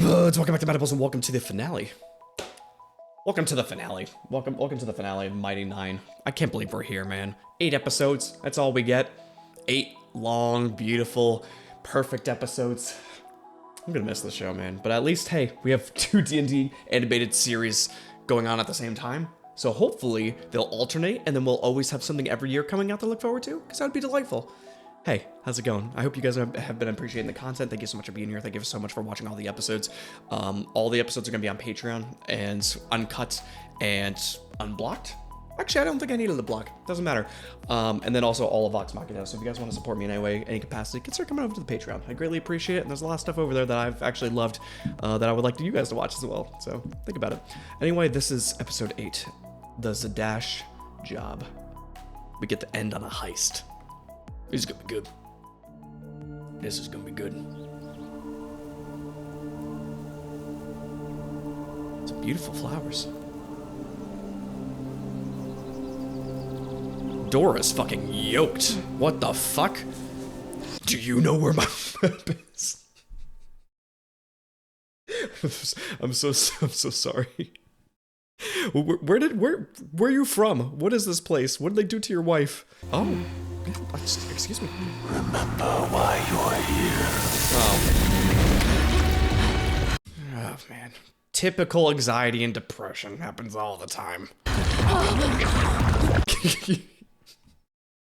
buds, welcome back to Metables and welcome to the finale. Welcome to the finale. Welcome to the finale of Mighty Nein. I can't believe we're here, man. 8 episodes, that's all we get. 8 long, beautiful, perfect episodes. I'm gonna miss the show, man. But at least, hey, we have 2 D&D animated series going on at the same time. So hopefully they'll alternate and then we'll always have something every year coming out to look forward to, because that would be delightful. Hey, how's it going? I hope you guys have been appreciating the content. Thank you so much for being here. Thank you so much for watching all the episodes. All the episodes are going to be on Patreon and uncut and unblocked. Actually, I don't think I needed the block. Doesn't matter. And then also all of Vox Machina. So if you guys want to support me in any way, any capacity, consider coming over to the Patreon. I greatly appreciate it. And there's a lot of stuff over there that I've actually loved that I would like you guys to watch as well. So think about it. Anyway, this is episode 8, the Zadash job. We get to end on a heist. This is gonna be good. This is gonna be good. Some beautiful flowers. Dora's fucking yoked. What the fuck? Do you know where my map is? I'm so sorry. Where are you from? What is this place? What did they do to your wife? Oh. Excuse me. Remember why you're here. Oh, man. Typical anxiety and depression happens all the time.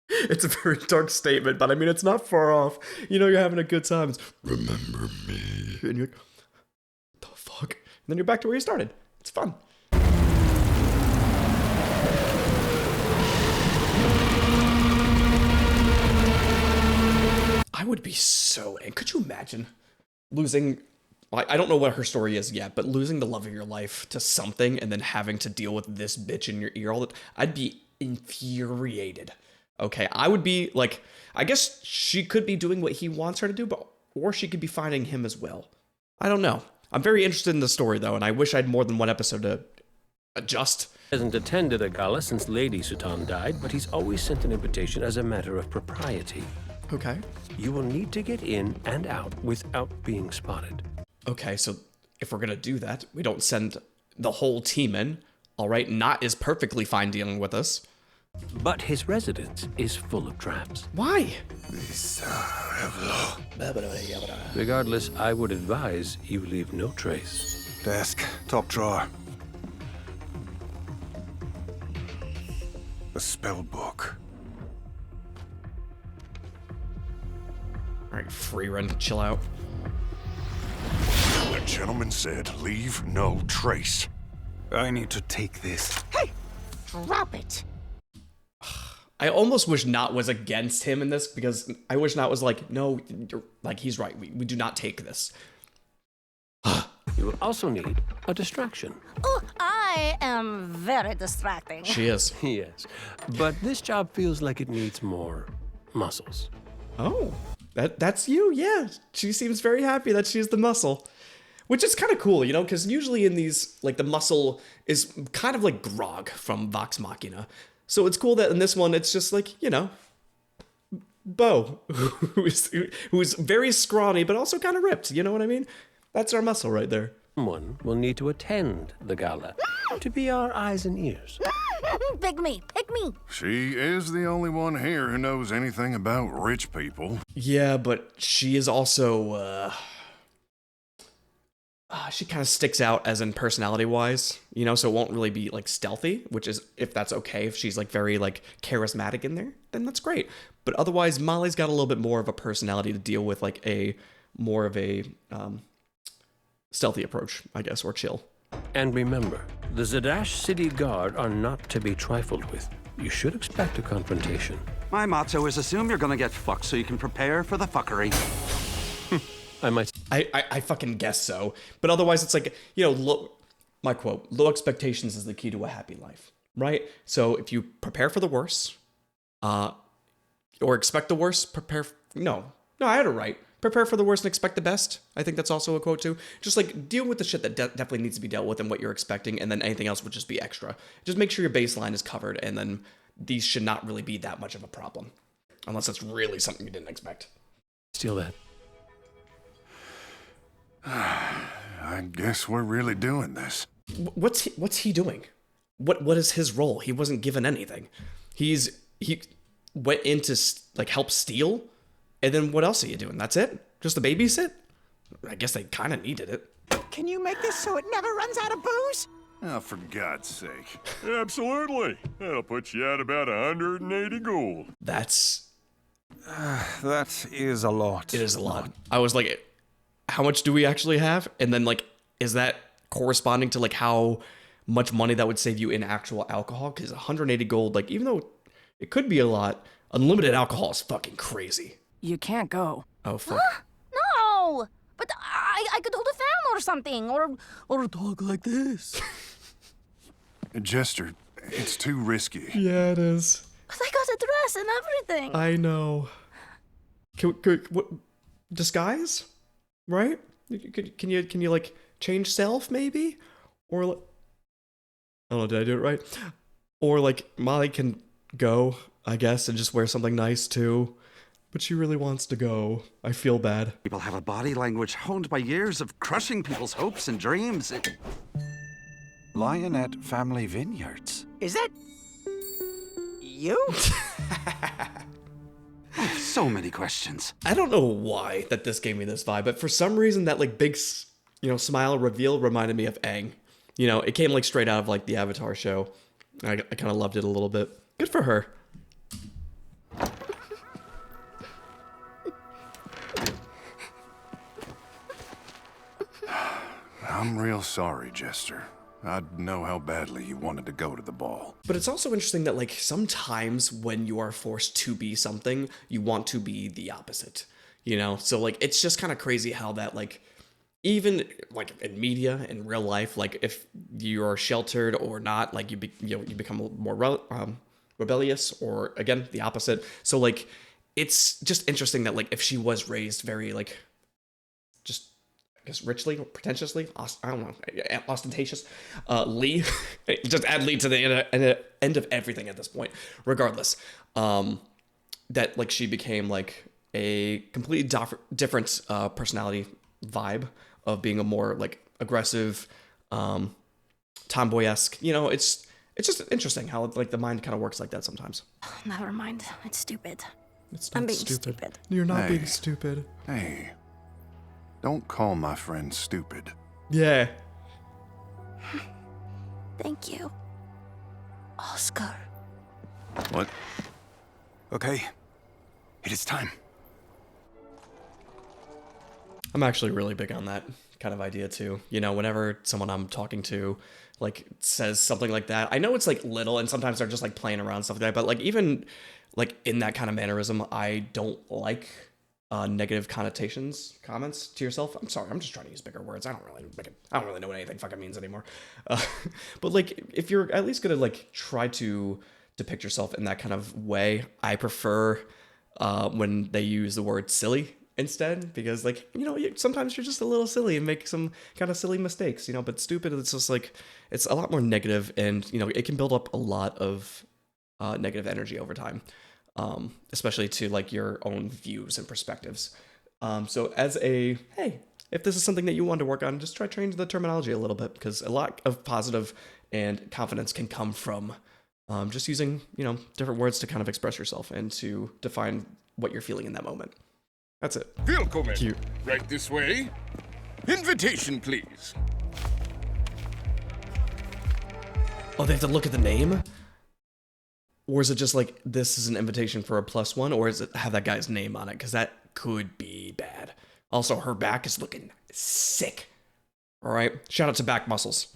It's a very dark statement, but I mean, it's not far off. You know, you're having a good time. It's, remember me. And you're like, what the fuck? And then you're back to where you started. It's fun. I would be so angry. Could you imagine losing, I don't know what her story is yet, but losing the love of your life to something and then having to deal with this bitch in your ear all the time? I'd be infuriated. Okay, I would be like, I guess she could be doing what he wants her to do, or she could be finding him as well. I don't know. I'm very interested in the story though, and I wish I had more than one episode to adjust. Hasn't attended a gala since Lady Sutan died, but he's always sent an invitation as a matter of propriety. Okay. You will need to get in and out without being spotted. Okay, so if we're gonna do that, we don't send the whole team in. All right, Not is perfectly fine dealing with us. But his residence is full of traps. Why? Regardless, I would advise you leave no trace. Desk, top drawer. The spell book. All right, free run, chill out. The gentleman said, leave no trace. I need to take this. Hey, drop it. I almost wish Not was against him in this, because I wish Not was like, no, like, he's right. We do not take this. You will also need a distraction. Oh, I am very distracting. She is. Yes, but this job feels like it needs more muscles. Oh, that's you, yeah. She seems very happy that she's the muscle. Which is kind of cool, you know, because usually in these, like, the muscle is kind of like Grog from Vox Machina. So it's cool that in this one, it's just like, you know, Bo, who's very scrawny, but also kind of ripped, you know what I mean? That's our muscle right there. Someone will need to attend the gala to be our eyes and ears. Pick me, pick me. She is the only one here who knows anything about rich people. Yeah, but she is also, she kind of sticks out as in personality-wise, you know, so it won't really be, like, stealthy, which is, if that's okay, if she's, like, very, like, charismatic in there, then that's great. But otherwise, Molly's got a little bit more of a personality to deal with, like, more of a, stealthy approach, I guess, or chill. And remember, the Zadash City Guard are not to be trifled with. You should expect a confrontation. My motto is assume you're gonna get fucked so you can prepare for the fuckery. I fucking guess so. But otherwise, it's like, you know, my quote, low expectations is the key to a happy life, right? So if you prepare for the worst, or expect the worst, no, I had it right. Prepare for the worst and expect the best. I think that's also a quote too. Just like deal with the shit that definitely needs to be dealt with and what you're expecting, and then anything else would just be extra. Just make sure your baseline is covered, and then these should not really be that much of a problem. Unless it's really something you didn't expect. Steal that. I guess we're really doing this. What's he doing? What is his role? He wasn't given anything. He went in to like help steal, and then what else are you doing? That's it? Just the babysit? I guess they kind of needed it. Can you make this so it never runs out of booze? Oh, for God's sake. Absolutely. That'll put you at about 180 gold. That's That is a lot. it is a lot. I was like, how much do we actually have? And then like, is that corresponding to like how much money that would save you in actual alcohol? Because 180 gold, like even though it could be a lot, unlimited alcohol is fucking crazy. You can't go. Oh fuck. No! But I could hold a fan or something, or talk like this. Jester, it's too risky. Yeah, it is. But I got a dress and everything. I know. What disguise? Right? Can you like change self maybe? Or like, I don't know, did I do it right? Or like Molly can go, I guess, and just wear something nice too. But she really wants to go. I feel bad. People have a body language honed by years of crushing people's hopes and dreams. Lionette Family Vineyards. Is that you? So many questions. I don't know why that this gave me this vibe, but for some reason that like big, smile reveal reminded me of Aang. You know, it came like straight out of like the Avatar show. I kind of loved it a little bit. Good for her. I'm real sorry, Jester. I know how badly you wanted to go to the ball. But it's also interesting that like sometimes when you are forced to be something, you want to be the opposite. You know, so like it's just kind of crazy how that like even like in media in real life, like if you are sheltered or not, like you become more rebellious, or again the opposite. So like it's just interesting that like if she was raised very like just I guess richly, pretentiously, I don't know, ostentatious. Lee, just add Lee to the end of everything at this point. Regardless, that like she became like a completely different personality vibe of being a more like aggressive, tomboy-esque. You know, it's just interesting how like the mind kind of works like that sometimes. Never mind. It's stupid. It's I'm being stupid. You're not Hey. being stupid. Hey, don't call my friend stupid. Yeah. Thank you, Oscar. What? Okay, it is time. I'm actually really big on that kind of idea too. You know, whenever someone I'm talking to like says something like that, I know it's like little and sometimes they're just like playing around and stuff like that, but like even like in that kind of mannerism, I don't like negative comments to yourself. I'm sorry, I'm just trying to use bigger words. I don't really know what anything fucking means anymore. But like if you're at least gonna like try to depict yourself in that kind of way, I prefer when they use the word silly instead, because like, you know, sometimes you're just a little silly and make some kind of silly mistakes, you know, but stupid, it's just like, it's a lot more negative, and you know, it can build up a lot of negative energy over time, especially to like your own views and perspectives. So as a, hey, if this is something that you want to work on, just try changing the terminology a little bit, because a lot of positive and confidence can come from just using, you know, different words to kind of express yourself and to define what you're feeling in that moment. That's it. Willkommen. Cute. Right this way. Invitation, please. Oh, they have to look at the name? Or is it just like, this is an invitation for a +1, or is it have that guy's name on it? Because that could be bad. Also, her back is looking sick. All right, shout out to back muscles.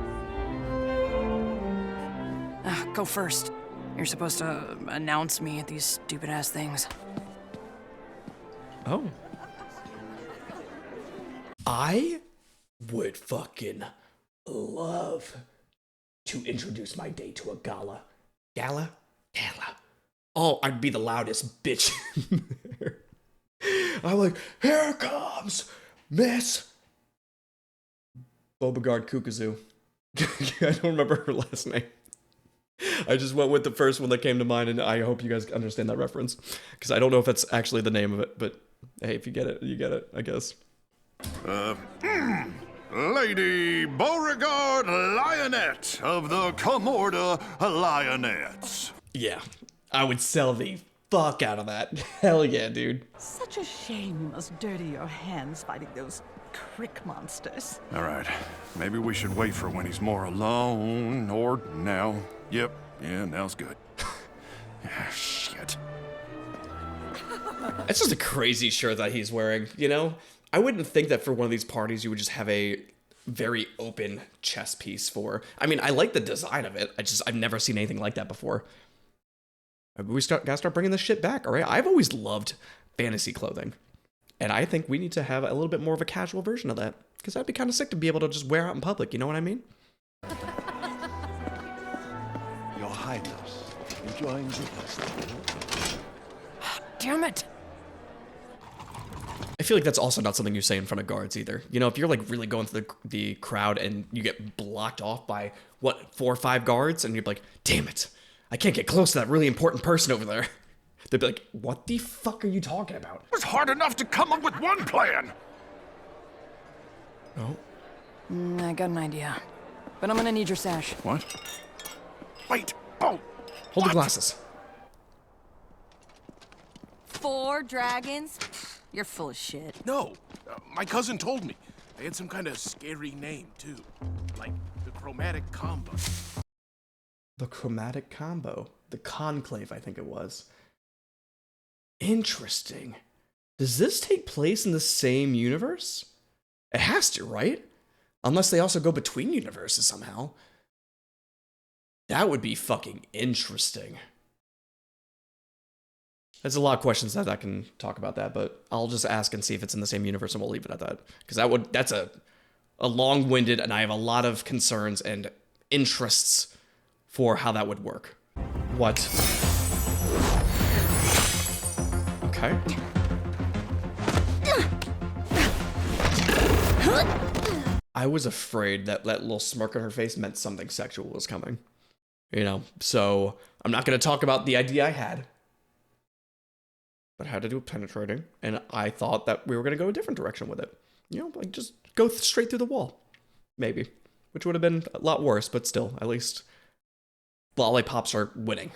Go first. You're supposed to announce me at these stupid-ass things. Oh. I would fucking love to introduce my day to a gala. Gala? Gala. Oh, I'd be the loudest bitch in there. I'm like, here comes Miss Beauregard Kukazoo. I don't remember her last name. I just went with the first one that came to mind, and I hope you guys understand that reference, because I don't know if that's actually the name of it, but hey, if you get it, you get it, I guess. Lady Beauregard Lionette of the Comorda Lionettes. Yeah, I would sell the fuck out of that. Hell yeah, dude. Such a shame you must dirty your hands fighting those crick monsters. All right, maybe we should wait for when he's more alone, or now. Yep, yeah, now's good. Shit. It's just a crazy shirt that he's wearing, you know? I wouldn't think that for one of these parties you would just have a very open chest piece for. I mean, I like the design of it. I've never seen anything like that before. We gotta start bringing this shit back, all right? I've always loved fantasy clothing. And I think we need to have a little bit more of a casual version of that. Because that'd be kind of sick to be able to just wear out in public, you know what I mean? Your Highness, enjoying business. Damn it! I feel like that's also not something you say in front of guards either. You know, if you're like really going through the crowd and you get blocked off by, what, 4 or 5 guards, and you're like, damn it, I can't get close to that really important person over there. They'd be like, what the fuck are you talking about? It was hard enough to come up with one plan. Oh. I got an idea. But I'm gonna need your sash. What? Wait. Oh. Hold the glasses. 4 dragons? You're full of shit. No, my cousin told me. They had some kind of scary name, too. Like the Chromatic Combo. The Chromatic Combo. The Conclave, I think it was. Interesting. Does this take place in the same universe? It has to, right? Unless they also go between universes somehow. That would be fucking interesting. There's a lot of questions that I can talk about that, but I'll just ask and see if it's in the same universe, and we'll leave it at that. Because that's a long-winded, and I have a lot of concerns and interests for how that would work. What? Okay. I was afraid that little smirk on her face meant something sexual was coming. You know, so I'm not going to talk about the idea I had. But I had to do penetrating, and I thought that we were going to go a different direction with it. You know, like just go straight through the wall. Maybe. Which would have been a lot worse, but still, at least lollipops are winning.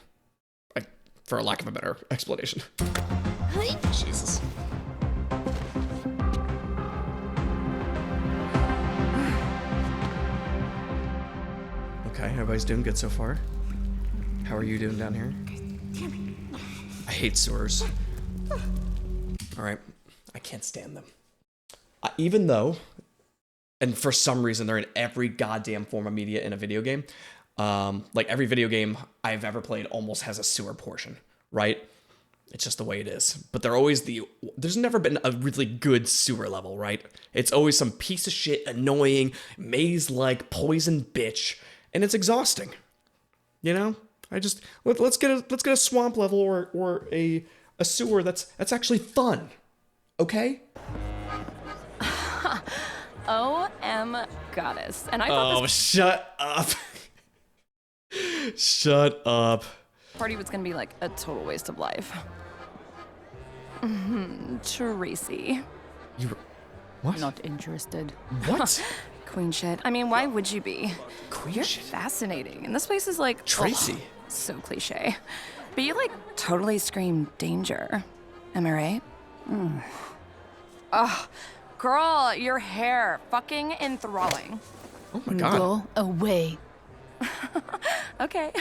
For a lack of a better explanation. Jesus. Okay, everybody's doing good so far. How are you doing down here? I hate sewers. Alright, I can't stand them. Even though, and for some reason they're in every goddamn form of media in a video game, like every video game I've ever played almost has a sewer portion, right? It's just the way it is. But they're always there's never been a really good sewer level, right? It's always some piece of shit, annoying, maze-like, poison bitch, and it's exhausting. You know? Let's get a swamp level or a sewer that's actually fun. Okay? O.M. Goddess. And I thought this shut up. Shut up. party was gonna be like a total waste of life. Tracy. What? Not interested. What? Queen shit. I mean, why would you be? Queen You're shit? fascinating. And this place is like... Tracy. oh, so cliche. But you like totally scream danger. Am I right? Oh, girl, your hair. Fucking enthralling. Oh my god. Go away. Okay.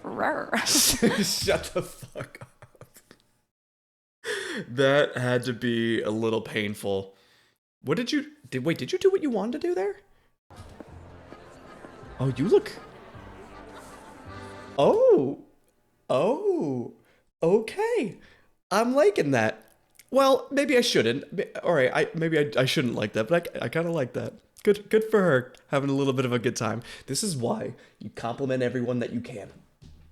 Rrr. Shut the fuck up. That had to be a little painful. What did you do what you wanted to do there? Oh, you look... Oh, okay. I'm liking that. Well, maybe I shouldn't. All right, maybe I shouldn't like that, but I kind of like that. Good for her, having a little bit of a good time. This is why you compliment everyone that you can.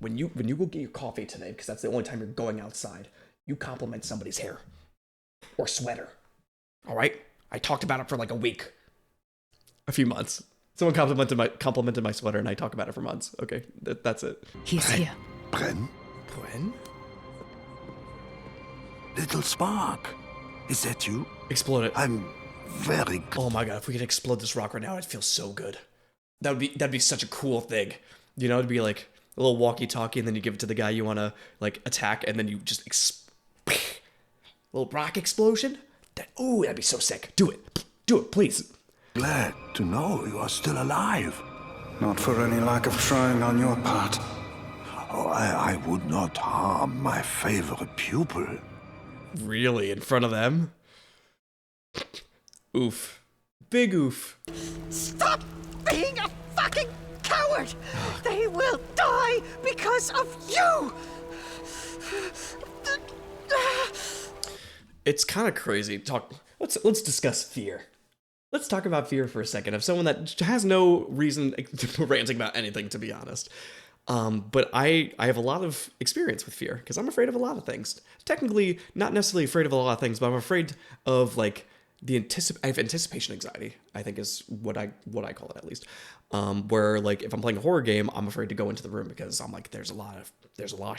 When you go get your coffee today, because that's the only time you're going outside, you compliment somebody's hair or sweater. All right? I talked about it for like a week, a few months. Someone complimented my sweater, and I talk about it for months. Okay, that's it. He's here. Bren? Gwen? Little Spark. Is that you? Explode it. I'm very... Oh my god, if we could explode this rock right now, I'd feel so good. That'd be such a cool thing. You know, it'd be like a little walkie-talkie, and then you give it to the guy you want to like attack, and then you just little rock explosion. That'd be so sick. Do it, please. glad to know you are still alive. Not for any lack of trying on your part. Oh, I would not harm my favorite pupil. Really, in front of them? Oof. Big oof. Stop being a fucking coward! They will die because of you! It's kind of crazy. Let's discuss fear. Let's talk about fear for a second. Of someone that has no reason ranting about anything, to be honest. But I have a lot of experience with fear because I'm afraid of a lot of things. Technically, not necessarily afraid of a lot of things, but I'm afraid of like I have anticipation anxiety, I think is what I call it, at least. Where like if I'm playing a horror game, I'm afraid to go into the room because I'm like there's a lot of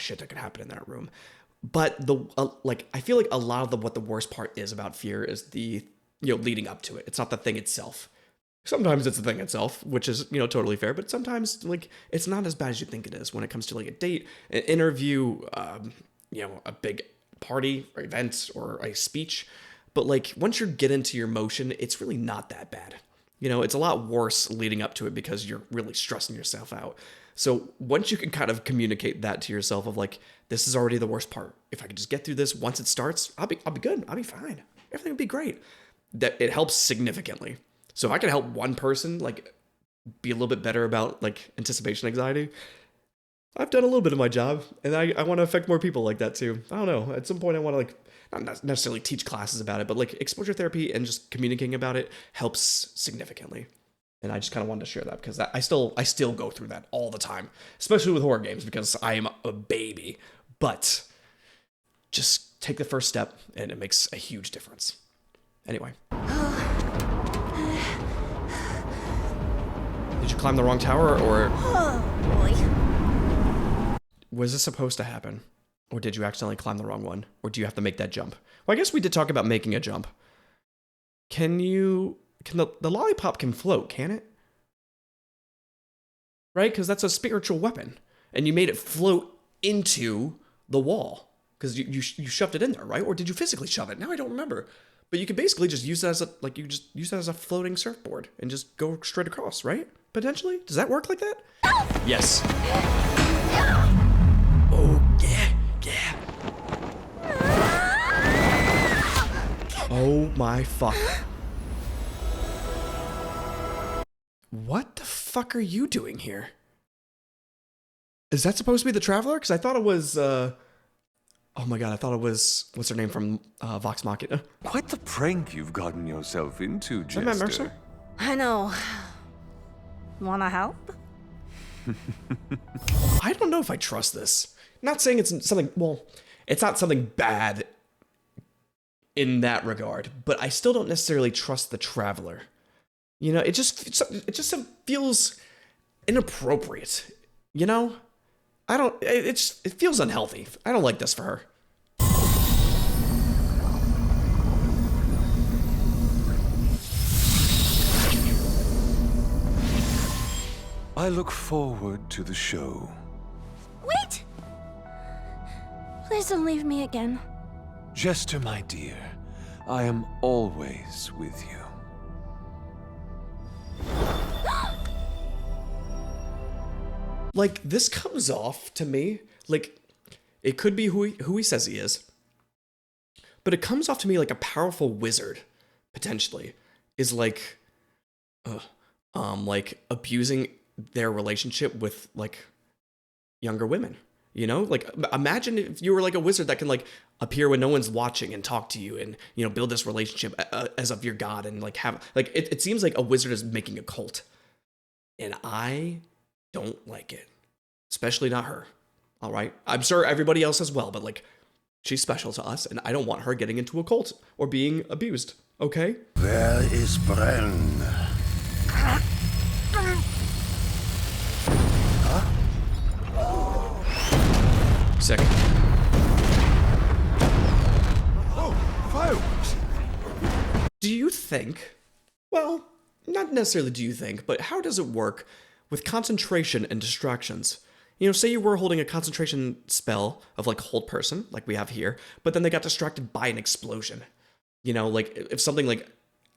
shit that could happen in that room. But I feel like a lot of what the worst part is about fear is the leading up to it. It's not the thing itself. Sometimes it's the thing itself, which is, totally fair, but sometimes, like, it's not as bad as you think it is when it comes to, like, a date, an interview, a big party or event or a speech. But, like, once you get into your motion, it's really not that bad. It's a lot worse leading up to it because you're really stressing yourself out. So once you can kind of communicate that to yourself of, like, this is already the worst part. If I can just get through this, once it starts, I'll be good. I'll be fine. Everything will be great. That it helps significantly. So if I can help one person, like, be a little bit better about, like, anticipation anxiety, I've done a little bit of my job, and I want to affect more people like that, too. I don't know. At some point, I want to, like, not necessarily teach classes about it, but, like, exposure therapy and just communicating about it helps significantly. And I just kind of wanted to share that, because I still go through that all the time, especially with horror games, because I am a baby. But just take the first step, and it makes a huge difference. Anyway. Did you climb the wrong tower, or... Oh, boy. Was this supposed to happen? Or did you accidentally climb the wrong one? Or do you have to make that jump? Well, I guess we did talk about making a jump. Can the lollipop can float, can it? Right? Because that's a spiritual weapon. And you made it float into the wall. Because you shoved it in there, right? Or did you physically shove it? Now I don't remember. But you could basically just use that as a floating surfboard and just go straight across, right? Potentially? Does that work like that? Yes. Oh, yeah. Oh my fuck. What the fuck are you doing here? Is that supposed to be the Traveler? Because I thought it was, oh my god, I thought it was, what's her name from Vox Machina? Quite the prank you've gotten yourself into, Jester. Is that Matt Mercer? I know. Wanna help? I don't know if I trust this. Not saying it's something, well, it's not something bad in that regard, but I still don't necessarily trust the Traveler. It just feels inappropriate, it feels unhealthy. I don't like this for her. I look forward to the show. Wait! Please don't leave me again. Jester, my dear, I am always with you. Like, this comes off to me, like, it could be who he says he is, but it comes off to me like a powerful wizard, potentially, is like abusing their relationship with, like, younger women, Like, imagine if you were, like, a wizard that can, like, appear when no one's watching and talk to you and, build this relationship as of your god and, like, have, like, it seems like a wizard is making a cult. And I don't like it. Especially not her. All right? I'm sure everybody else as well, but, like, she's special to us, and I don't want her getting into a cult or being abused. Okay? Where is Bren? Sick. Oh, fireworks! Do you think, well, not necessarily do you think, but how does it work with concentration and distractions? You know, say you were holding a concentration spell of like hold person, like we have here, but then they got distracted by an explosion. You know, like if something like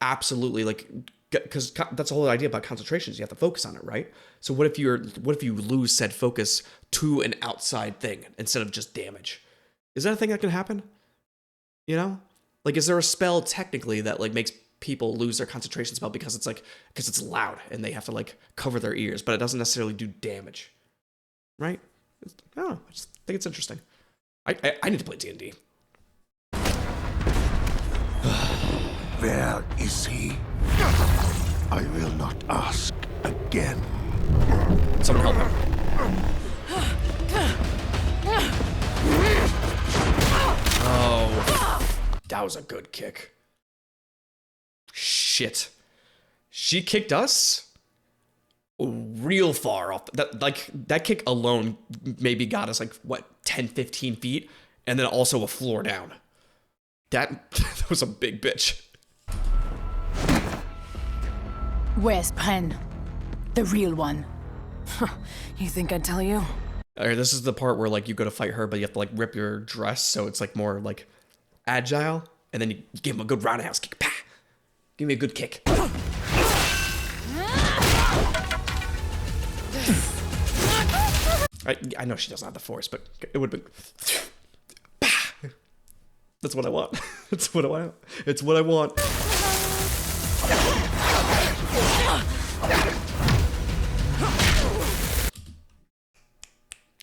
absolutely like, because that's the whole idea about concentration is you have to focus on it, right? So what if you lose said focus to an outside thing instead of just damage? Is that a thing that can happen? You know, like is there a spell technically that like makes people lose their concentration spell because it's loud and they have to like cover their ears, but it doesn't necessarily do damage, right? I don't know. I just think it's interesting. I need to play D&D. Where is he? I will not ask again. Someone help him. Oh, that was a good kick. Shit. She kicked us real far off. That kick alone maybe got us like, what, 10, 15 feet? And then also a floor down. That was a big bitch. Where's Bren? The real one. You think I'd tell you? Alright, this is the part where like you go to fight her, but you have to like rip your dress, so it's like more like agile, and then you give him a good roundhouse kick. Pah! Give me a good kick. I know she doesn't have the force, but it would have been. That's what I want. That's what I want. It's what I want.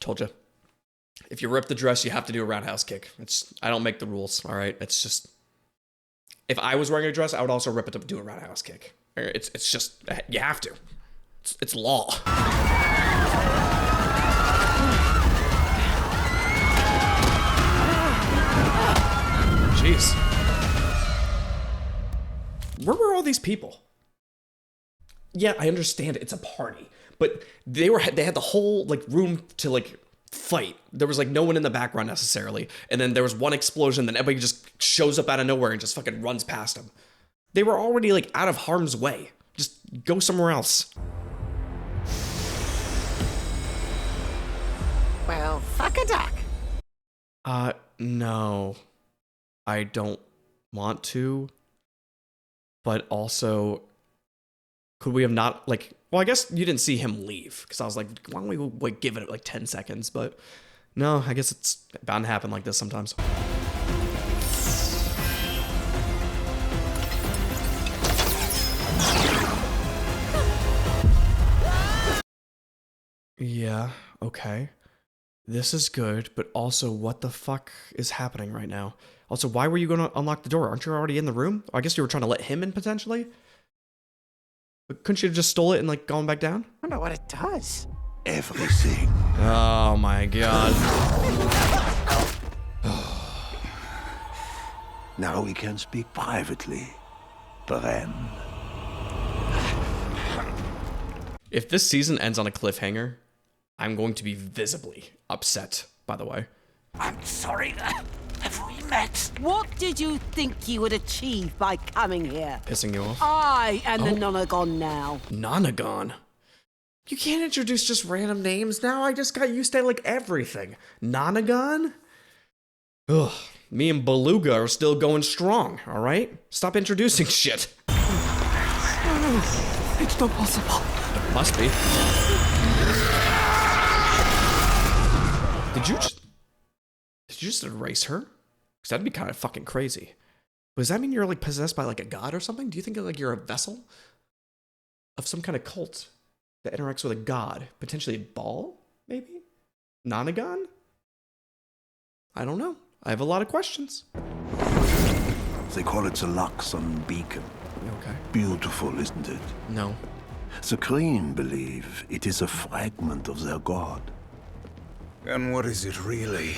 Told you. If you rip the dress, you have to do a roundhouse kick. I don't make the rules, all right? It's just... If I was wearing a dress, I would also rip it to do a roundhouse kick. It's just... You have to. It's law. Jeez. Where were all these people? Yeah, I understand it's a party, but they had the whole like room to like fight. There was like no one in the background necessarily, and then there was one explosion, then everybody just shows up out of nowhere and just fucking runs past them. They were already like out of harm's way. Just go somewhere else. Well, fuck a duck. No. I don't want to. But also, could we have not, like... Well, I guess you didn't see him leave, because I was like, why don't we like, give it like 10 seconds? But no, I guess it's bound to happen like this sometimes. Yeah, okay. This is good, but also what the fuck is happening right now? Also, why were you going to unlock the door? Aren't you already in the room? I guess you were trying to let him in, potentially? But couldn't you have just stole it and, like, gone back down? I wonder what it does. Everything. Oh, my God. Now we can speak privately, Bren. If this season ends on a cliffhanger, I'm going to be visibly upset, by the way. I'm sorry. Have we met? What did you think you would achieve by coming here? Pissing you off? I am the Nonagon now. Nonagon? You can't introduce just random names now. I just got used to, like, everything. Nonagon? Ugh. Me and Beluga are still going strong, alright? Stop introducing shit. It's not possible. It must be. Did you just erase her? Because that'd be kind of fucking crazy. Does that mean you're like possessed by like a god or something? Do you think like you're a vessel of some kind of cult that interacts with a god? Potentially a ball, maybe? Nonagon? I don't know. I have a lot of questions. They call it the Luxon Beacon. Okay. Beautiful, isn't it? No. The Kreen believe it is a fragment of their god. And what is it really?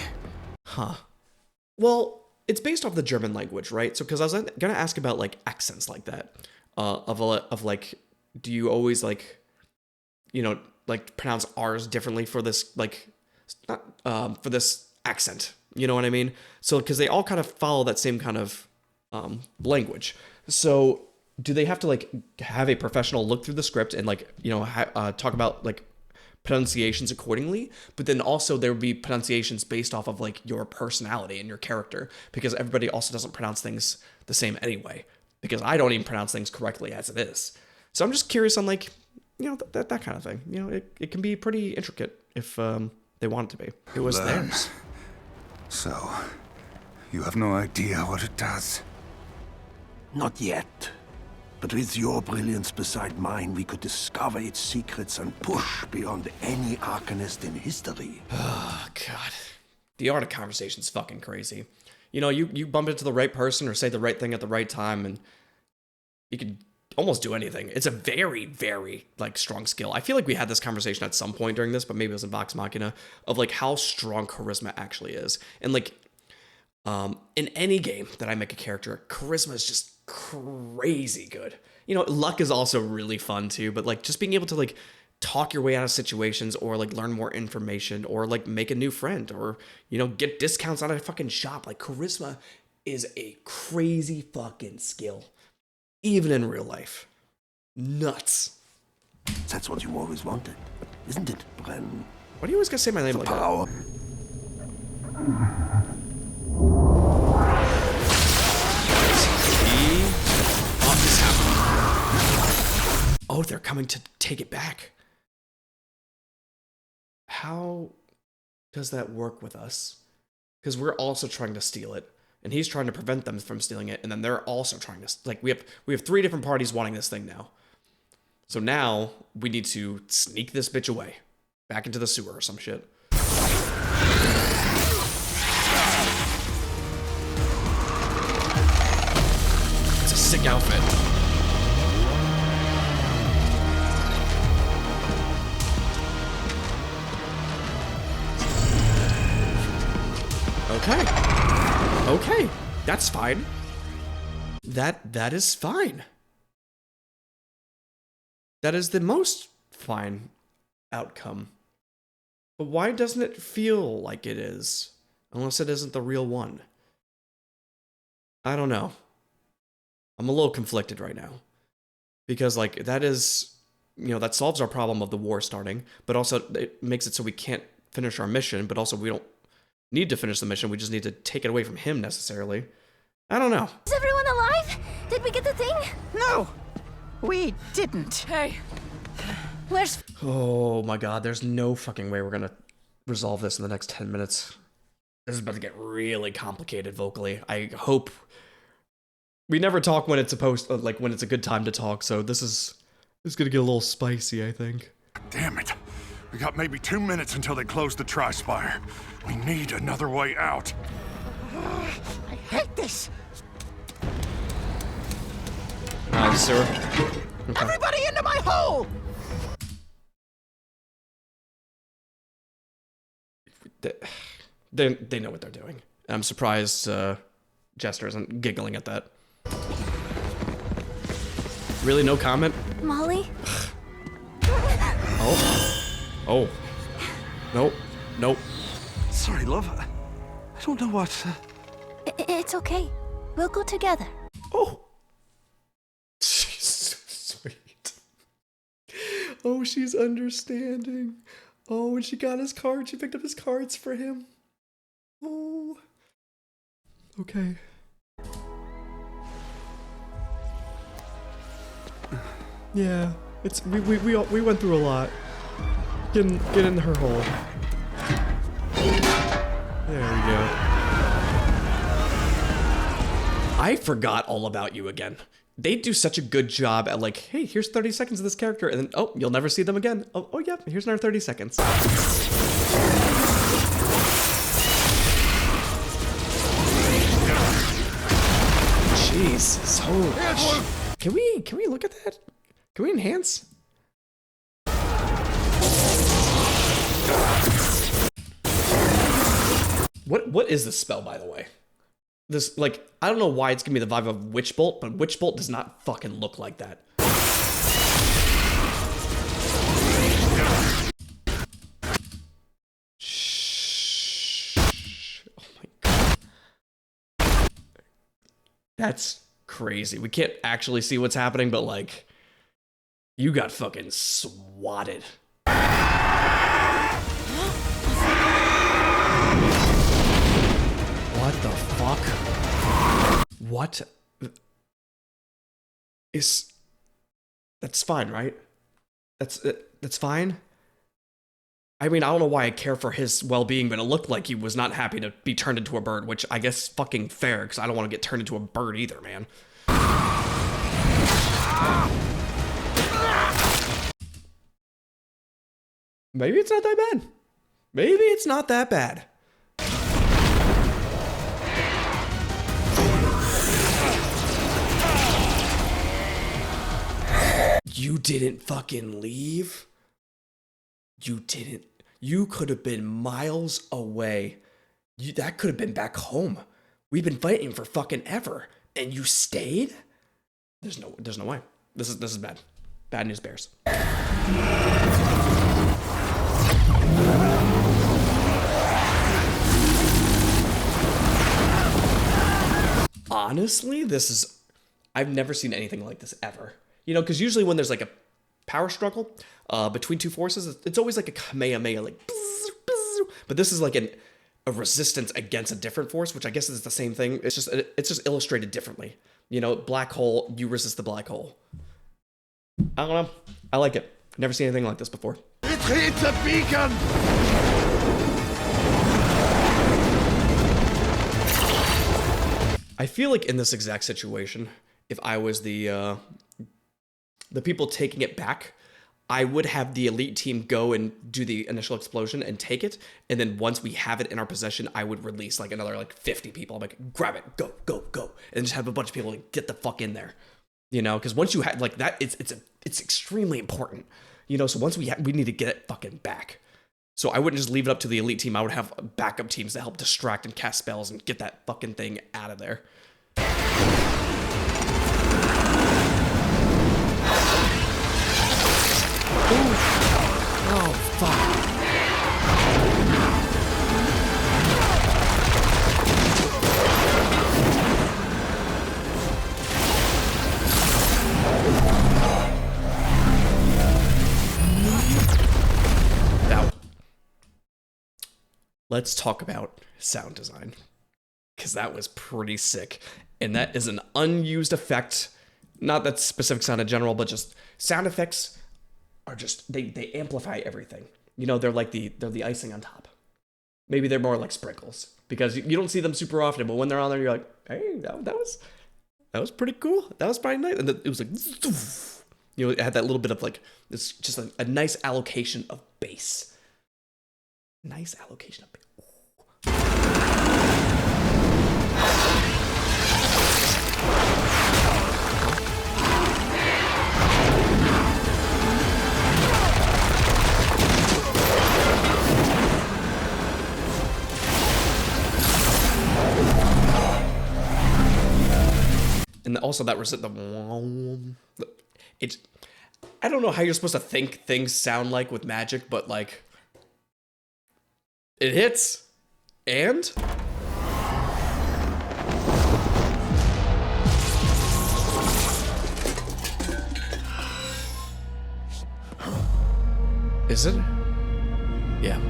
Huh. Well, it's based off the German language, right? So, because I was gonna ask about like accents like that, of like, do you always like, you know, like pronounce R's differently for this like, not for this accent? You know what I mean? So, because they all kind of follow that same kind of language. So, do they have to like have a professional look through the script and like, you know, talk about like pronunciations accordingly, but then also there would be pronunciations based off of like your personality and your character, because everybody also doesn't pronounce things the same anyway, because I don't even pronounce things correctly as it is. So I'm just curious on like, you know, that kind of thing. You know, it can be pretty intricate if they want it to be. It was theirs. So, you have no idea what it does? Not yet. But with your brilliance beside mine, we could discover its secrets and push beyond any Arcanist in history. Oh, God. The art of conversation's fucking crazy. You know, you bump into the right person or say the right thing at the right time, and you can almost do anything. It's a very, very, like, strong skill. I feel like we had this conversation at some point during this, but maybe it was in Vox Machina, of, like, how strong charisma actually is. And, like, in any game that I make a character, charisma is just crazy good. You know, luck is also really fun too, but like just being able to like talk your way out of situations, or like learn more information, or like make a new friend, or, you know, get discounts on a fucking shop. Like charisma is a crazy fucking skill, even in real life. Nuts. That's what you always wanted, isn't it, Bren? Why do you always gotta say my name like power. that? Oh, they're coming to take it back. How does that work with us? Because we're also trying to steal it, and he's trying to prevent them from stealing it, and then they're also trying to, like, we have 3 different parties wanting this thing now. So now we need to sneak this bitch away, back into the sewer or some shit. It's a sick outfit. Okay, that's fine. That is fine. That is the most fine outcome. But why doesn't it feel like it is? Unless it isn't the real one. I don't know. I'm a little conflicted right now. Because, like, that is, you know, that solves our problem of the war starting, but also it makes it so we can't finish our mission, but also we don't need to finish the mission, we just need to take it away from him necessarily. I don't know. Is everyone alive? Did we get the thing? No, we didn't. Hey. Where's... Oh my god, there's no fucking way we're gonna resolve this in the next 10 minutes. This is about to get really complicated vocally. I hope... We never talk when it's supposed to, like, when it's a good time to talk, so this is gonna get a little spicy, I think. Damn it. We got maybe 2 minutes until they close the Tri-Spire. We need another way out. I hate this. Sewer. Okay. Everybody into my hole! They know what they're doing. I'm surprised Jester isn't giggling at that. Really, no comment? Molly? Oh. Nope. Nope. Sorry, love. I don't know what... It's okay. We'll go together. Oh. She's so sweet. Oh, she's understanding. Oh, when she got his card, she picked up his cards for him. Oh. Okay. Yeah, it's we went through a lot. Get in her hole. There we go. I forgot all about you again. They do such a good job at like, hey, here's 30 seconds of this character, and then, oh, you'll never see them again. Oh yeah, here's another 30 seconds. Jeez, so much. Can we look at that? Can we enhance? What is this spell, by the way? This, like, I don't know why it's giving me the vibe of Witch Bolt, but Witch Bolt does not fucking look like that. Shh. Oh my god. That's crazy. We can't actually see what's happening, but like, you got fucking swatted. What the fuck? What is... That's fine, right? That's fine? I mean, I don't know why I care for his well-being, but it looked like he was not happy to be turned into a bird, which I guess fucking fair, because I don't want to get turned into a bird either, man. Maybe it's not that bad. Maybe it's not that bad. You didn't fucking leave? You didn't. You could have been miles away. That could have been back home. We've been fighting for fucking ever, and you stayed? There's no way. This is bad. Bad news bears. Honestly, I've never seen anything like this ever. You know, because usually when there's like a power struggle between two forces, it's always like a kamehameha, like, but this is like a resistance against a different force, which I guess is the same thing. It's just illustrated differently. You know, black hole, you resist the black hole. I don't know. I like it. Never seen anything like this before. Retrieve the beacon! I feel like in this exact situation, if I was the people taking it back, I would have the elite team go and do the initial explosion and take it, and then once we have it in our possession, I would release like another like 50 people. I'm like, grab it, go, go, go, and just have a bunch of people like get the fuck in there, you know? Because once you have like that, it's extremely important, you know. So once we need to get it fucking back. So I wouldn't just leave it up to the elite team. I would have backup teams to help distract and cast spells and get that fucking thing out of there. Oh, fuck. Now, let's talk about sound design, because that was pretty sick. And that is an unused effect. Not that specific sound in general, but just sound effects are just, they amplify everything. You know, they're the icing on top. Maybe they're more like sprinkles, because you don't see them super often, but when they're on there, you're like, hey, that was pretty cool. That was probably nice. And it was like, you know, it had that little bit of like, it's just a nice allocation of bass. Nice allocation of bass. And also that was it's, I don't know how you're supposed to think things sound like with magic, but like, it hits. And is it? Yeah.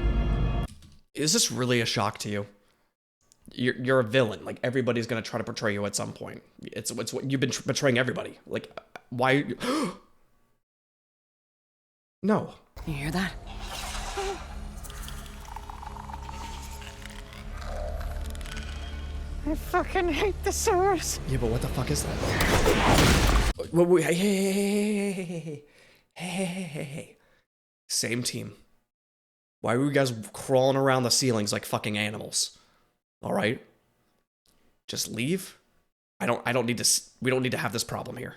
Is this really a shock to you? You're a villain. Like, everybody's gonna try to portray you at some point. It's what you've been betraying everybody. Like, why? No. You hear that? I fucking hate the sewers. Yeah, but what the fuck is that? Wait, hey. Same team. Why were you guys crawling around the ceilings like fucking animals? All right, just leave. I don't need to. We don't need to have this problem here.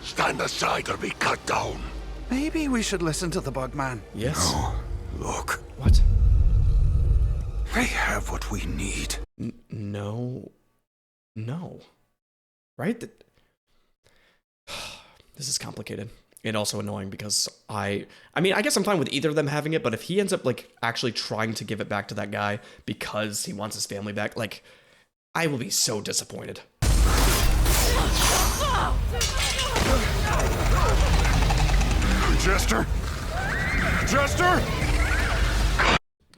Stand aside or be cut down. Maybe we should listen to the Bugman. Yes. No. Look. What? They have what we need. No. Right? This is complicated. and also annoying because I mean, I guess I'm fine with either of them having it, but if he ends up like actually trying to give it back to that guy because he wants his family back, like, I will be so disappointed. Jester? Jester?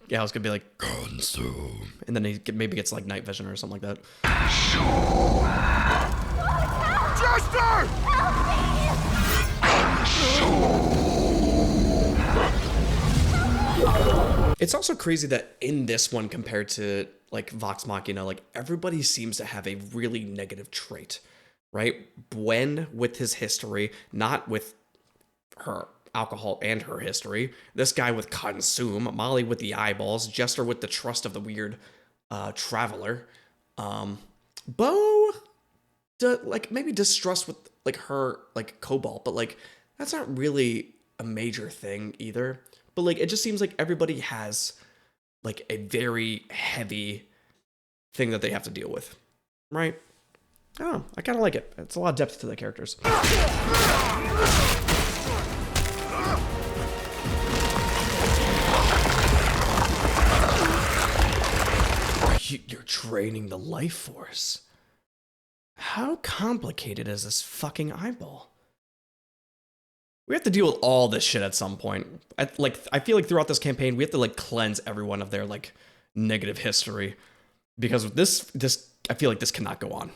Yeah, I was gonna be like, consume. And then he maybe gets like night vision or something like that. Jester! It's also crazy that in this one compared to like Vox Machina, like everybody seems to have a really negative trait, right? Gwen with his history, not with her alcohol and her history. This guy with consume, Molly with the eyeballs, Jester with the trust of the weird traveler. Bo, like maybe distrust with like her like Cobalt, but like that's not really a major thing either. But like it just seems like everybody has like a very heavy thing that they have to deal with, right? I don't know. I kind of like it. It's a lot of depth to the characters. You're draining the life force. How complicated is this fucking eyeball? We have to deal with all this shit at some point. I feel like throughout this campaign, we have to like cleanse everyone of their like negative history, because this I feel like this cannot go on.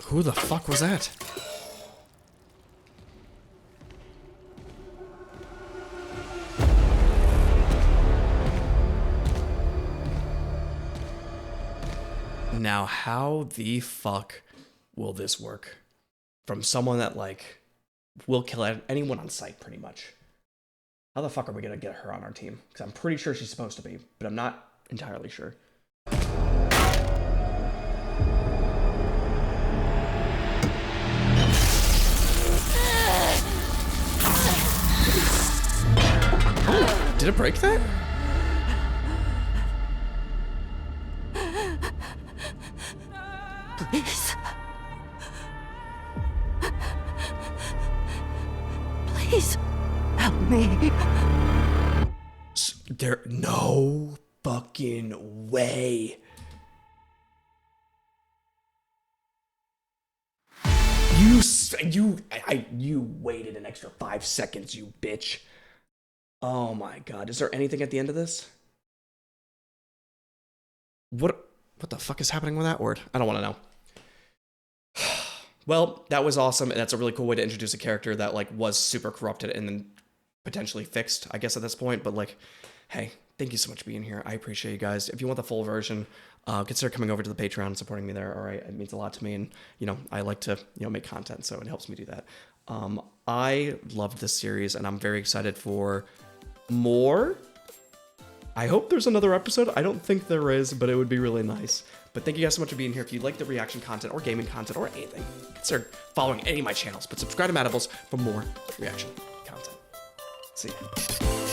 Who the fuck was that? Now, how the fuck will this work? From someone that, like, will kill anyone on sight, pretty much. How the fuck are we gonna get her on our team? Because I'm pretty sure she's supposed to be, but I'm not entirely sure. Oh, did it break that? Please. Please help me. There, no fucking way. You waited an extra 5 seconds, you bitch. Oh my god, is there anything at the end of this? What the fuck is happening with that word? I don't want to know. Well, that was awesome, and that's a really cool way to introduce a character that like was super corrupted and then potentially fixed, I guess, at this point. But like, hey, thank you so much for being here. I appreciate you guys. If you want the full version, consider coming over to the Patreon and supporting me there. All right, it means a lot to me, and you know, I like to make content, so it helps me do that. I loved this series, and I'm very excited for more. I hope there's another episode. I don't think there is, but it would be really nice. But thank you guys so much for being here. If you like the reaction content or gaming content or anything, consider following any of my channels. But subscribe to Matables for more reaction content. See ya.